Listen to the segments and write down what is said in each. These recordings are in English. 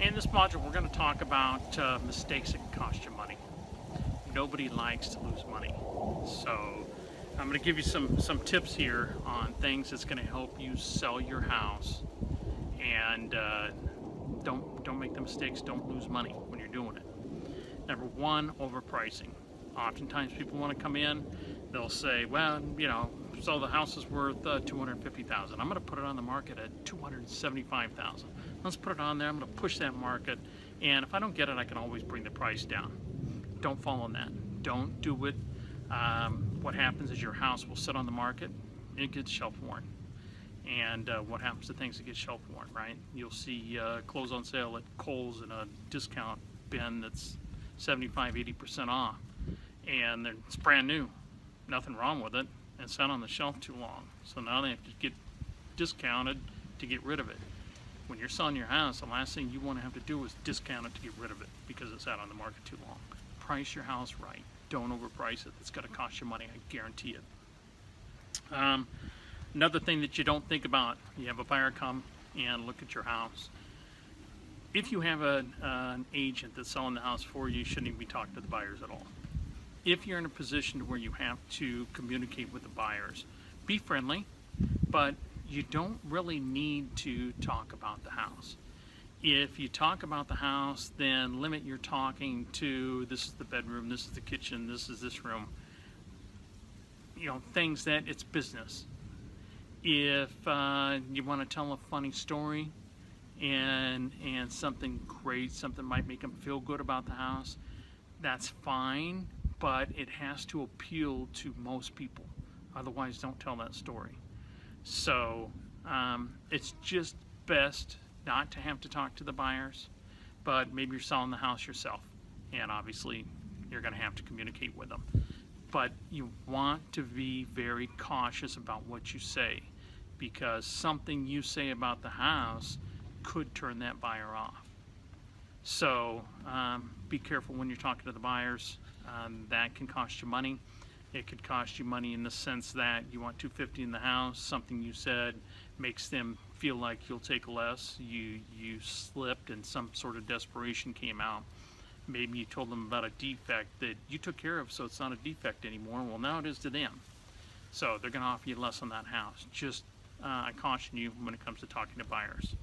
In this module, we're going to talk about mistakes that can cost you money. Nobody likes to lose money. So I'm going to give you some tips here on things that's going to help you sell your house. And don't make the mistakes. Don't lose money when you're doing it. Number one, overpricing. Oftentimes people want to come in, they'll say, well, so the house is worth $250,000. I'm going to put it on the market at $275,000. Let's put it on there. I'm going to push that market, and if I don't get it, I can always bring the price down. Don't fall in that. Don't do it. What happens is your house will sit on the market, it gets shelf worn. And what happens to things that get shelf worn, right? You'll see clothes on sale at Kohl's in a discount bin that's 75–80% off, and it's brand new, nothing wrong with it, and it's sat on the shelf too long. So now they have to get discounted to get rid of it. When you're selling your house, the last thing you want to have to do is discount it to get rid of it because it's sat on the market too long. Price your house right. Don't overprice it. It's going to cost you money, I guarantee it. Another thing that you don't think about, you have a buyer come and look at your house. If you have an agent that's selling the house for you, you shouldn't even be talking to the buyers at all. If you're in a position where you have to communicate with the buyers, be friendly, but you don't really need to talk about the house. If you talk about the house, then limit your talking to this is the bedroom, this is the kitchen, this is this room. Things that it's business. If you want to tell a funny story and something great, something might make them feel good about the house, that's fine, but it has to appeal to most people. Otherwise, don't tell that story. So it's just best not to have to talk to the buyers, but maybe you're selling the house yourself, and obviously you're going to have to communicate with them. But you want to be very cautious about what you say, because something you say about the house could turn that buyer off. So be careful when you're talking to the buyers. That can cost you money. It could cost you money in the sense that you want $250 in the house, something you said makes them feel like you'll take less. You slipped and some sort of desperation came out. Maybe you told them about a defect that you took care of, so it's not a defect anymore. Well, now it is to them. So they're going to offer you less on that house. Just I caution you when it comes to talking to buyers.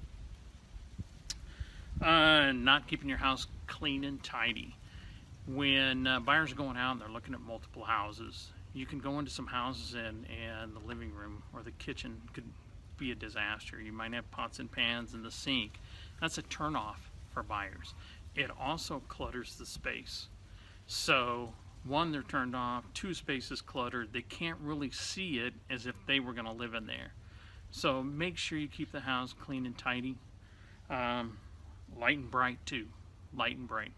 Not keeping your house clean and tidy. When buyers are going out and they're looking at multiple houses, you can go into some houses and the living room or the kitchen could be a disaster. You might have pots and pans in the sink. That's a turnoff for buyers. It also clutters the space. So one, they're turned off. Two, space is cluttered. They can't really see it as if they were going to live in there. So make sure you keep the house clean and tidy. Light and bright too. Light and bright.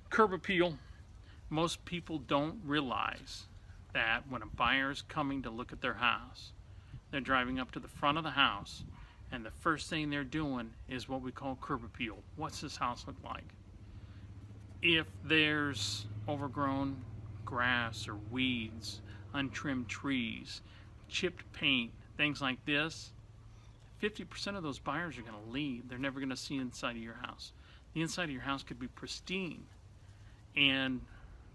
Curb appeal. Most people don't realize that when a buyer's coming to look at their house, they're driving up to the front of the house, and the first thing they're doing is what we call curb appeal. What's this house look like? If there's overgrown grass or weeds, untrimmed trees, chipped paint, things like this, 50% of those buyers are going to leave. They're never going to see inside of your house. The inside of your house could be pristine, and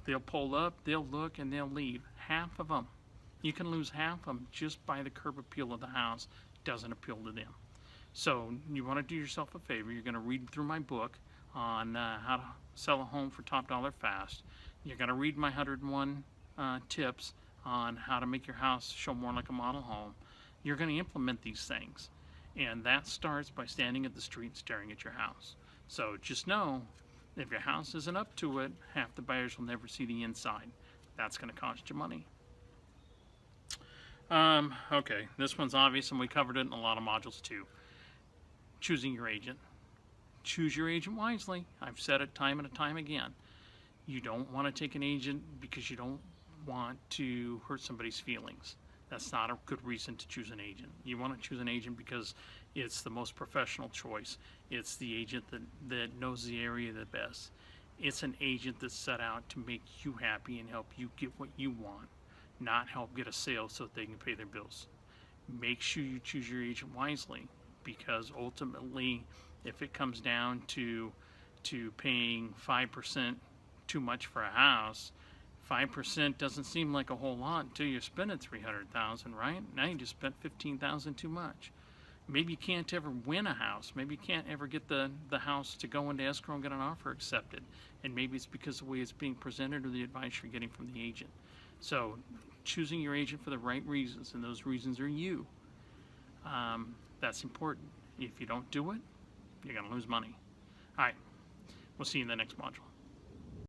they'll pull up, they'll look, and they'll leave. Half of them. You can lose half of them just by the curb appeal of the house. Doesn't appeal to them. So you want to do yourself a favor. You're going to read through my book on how to sell a home for top dollar fast. You're going to read my 101 tips on how to make your house show more like a model home. You're going to implement these things. And that starts by standing at the street and staring at your house. So just know, if your house isn't up to it, half the buyers will never see the inside. That's going to cost you money. Okay, this one's obvious, and we covered it in a lot of modules too. Choosing your agent. Choose your agent wisely. I've said it time and time again. You don't want to take an agent because you don't want to hurt somebody's feelings. That's not a good reason to choose an agent. You want to choose an agent because it's the most professional choice. It's the agent that knows the area the best. It's an agent that's set out to make you happy and help you get what you want, not help get a sale so that they can pay their bills. Make sure you choose your agent wisely, because ultimately If it comes down to paying 5% too much for a house, 5% doesn't seem like a whole lot until you're spending $300,000, right? Now you just spent $15,000 too much. Maybe you can't ever win a house. Maybe you can't ever get the house to go into escrow and get an offer accepted. And maybe it's because of the way it's being presented or the advice you're getting from the agent. So choosing your agent for the right reasons, and those reasons are you. That's important. If you don't do it, you're going to lose money. All right. We'll see you in the next module.